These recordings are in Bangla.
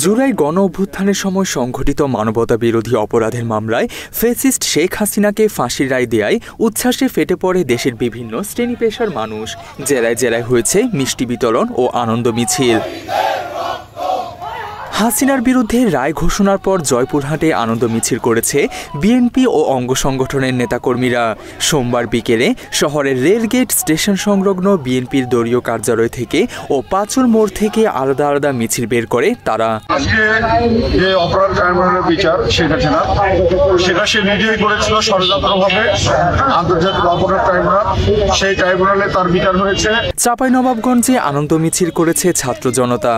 জুলাই গণ অভ্যুত্থানের সময় সংঘটিত মানবতা বিরোধী অপরাধের মামলায় ফ্যাসিস্ট শেখ হাসিনাকে ফাঁসির রায় দেয়ায় উচ্ছ্বাসে ফেটে পড়ে দেশের বিভিন্ন শ্রেণী পেশার মানুষ। জেলায় জেলায় হয়েছে মিষ্টি বিতরণ ও আনন্দ মিছিল। হাসিনার বিরুদ্ধে রায় ঘোষণার পর জয়পুরহাটে আনন্দ মিছিল করেছে বিএনপি ও অঙ্গ সংগঠনের নেতাকর্মীরা। সোমবার বিকেলে শহরের রেলগেট স্টেশন সংলগ্ন বিএনপির দলীয় কার্যালয় থেকে ও পাঁচুর মোড় থেকে আলাদা আলাদা মিছিল বের করে তারা। যে অপরাধ ট্রাইব্যুনালের বিচার সেটা সে নিজেই করেছিল ষড়যন্ত্রভাবে। আন্তর্জাতিক অপরাধ ট্রাইব্যুনাল, সেই ট্রাইব্যুনালে তার বিচার হয়েছে। চাঁপাইনবাবগঞ্জে আনন্দ মিছিল করেছে ছাত্র জনতা।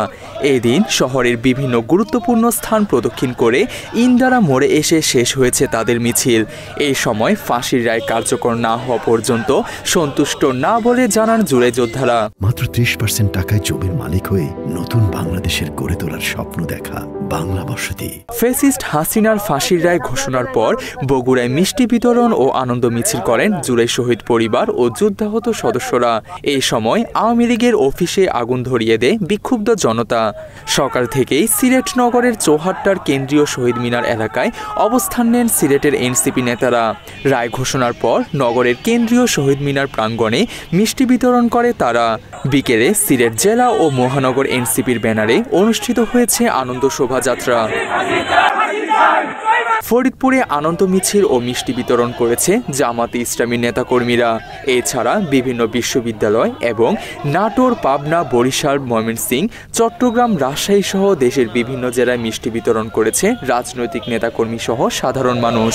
এই দিন শহরের বিভিন্ন গুরুত্বপূর্ণ স্থান প্রদক্ষিণ করে ইন্দারা মোড়ে এসে শেষ হয়েছে তাদের মিছিল। এই সময় ফাঁসির রায় কার্যকর না হওয়া পর্যন্ত সন্তুষ্ট না বলে জানান জুলাই যোদ্ধারা। মাত্র 30% টাকায় জমির মালিক হয়ে নতুন বাংলাদেশের গড়ে তোলার স্বপ্ন দেখা বাংলা বসতি। ফ্যাসিস্ট হাসিনার ফাঁসির রায় ঘোষণার পর বগুড়ায় মিষ্টি বিতরণ ও আনন্দ মিছিল করেন জুলাই শহীদ পরিবার ও যুদ্ধাহত সদস্যরা। এই সময় আওয়ামী লীগের অফিসে আগুন ধরিয়ে দেয় বিক্ষুব্ধ জনতা। সকাল থেকেই সিলেট নগরের চৌহাট্টার কেন্দ্রীয় শহীদ মিনার এলাকায় অবস্থান নেন সিলেটের এনসিপি নেতারা। রায় ঘোষণার পর নগরের কেন্দ্রীয় শহীদ মিনার প্রাঙ্গণে মিষ্টি বিতরণ করে তারা। বিকেলে সিলেট জেলা ও মহানগর এনসিপির ব্যানারে অনুষ্ঠিত হয়েছে আনন্দ শোভাযাত্রা। ফরিদপুরে আনন্দ মিছিল ও মিষ্টি বিতরণ করেছে জামাতে ইসলামী নেতাকর্মীরা। এছাড়া বিভিন্ন বিশ্ববিদ্যালয় এবং নাটোর, পাবনা, বরিশাল, ময়মনসিংহ, চট্টগ্রাম, রাজশাহী সহ দেশের বিভিন্ন জেলায় মিষ্টি বিতরণ করেছে রাজনৈতিক নেতাকর্মী সহ সাধারণ মানুষ।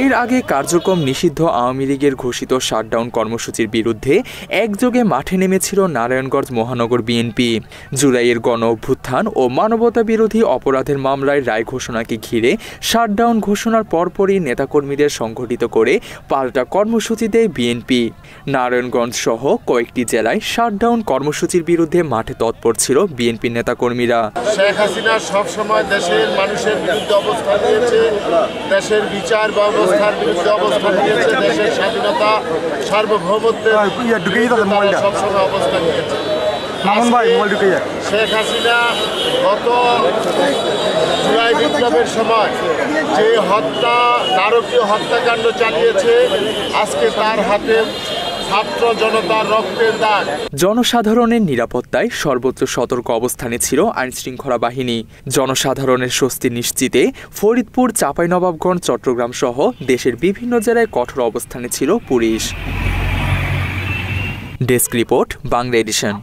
এর আগে কার্যক্রম নিষিদ্ধ আওয়ামী লীগের ঘোষিত শাটডাউন কর্মসূচির বিরুদ্ধে একযোগে মাঠে নেমেছিল নারায়ণগঞ্জ মহানগর বিএনপি। জুলাইয়ের গণ অভ্যুত্থান ও মানবতা বিরোধী অপরাধের মামলায় রায় ঘোষণাকে ঘিরে শাটডাউন ঘোষণার পরপরই নেতাকর্মীদের সংগঠিত করে পাল্টা কর্মসূচি দেয় বিএনপি। নারায়ণগঞ্জ সহ কয়েকটি জেলায় শাটডাউন কর্মসূচির বিরুদ্ধে মাঠে তৎপর ছিল বিএনপির নেতাকর্মীরা। শেখ হাসিনা সবসময় দেশের মানুষের বিরুদ্ধে অবস্থান নিয়েছে, দেশের বিচার ব্যবস্থার বিরুদ্ধে অবস্থান নিয়েছে, দেশের স্বাধীনতা সার্বভৌমত্বের সবসময় অবস্থান নিয়েছে। শেখ হাসিনা গত জুলাই বিপ্লবের সময় যে নারকীয় হত্যাকাণ্ড চালিয়েছে, আজকে তার হাতে ছাত্র জনতার রক্তের দাগ। জনসাধারণের নিরাপত্তায় সর্বোচ্চ সতর্ক অবস্থানে ছিল আইনশৃঙ্খলা বাহিনী। জনসাধারণের স্বস্তি নিশ্চিতে ফরিদপুর, চাঁপাইনবাবগঞ্জ, চট্টগ্রাম সহ দেশের বিভিন্ন জেলায় কঠোর অবস্থানে ছিল পুলিশ। Desk report, Bangla addition.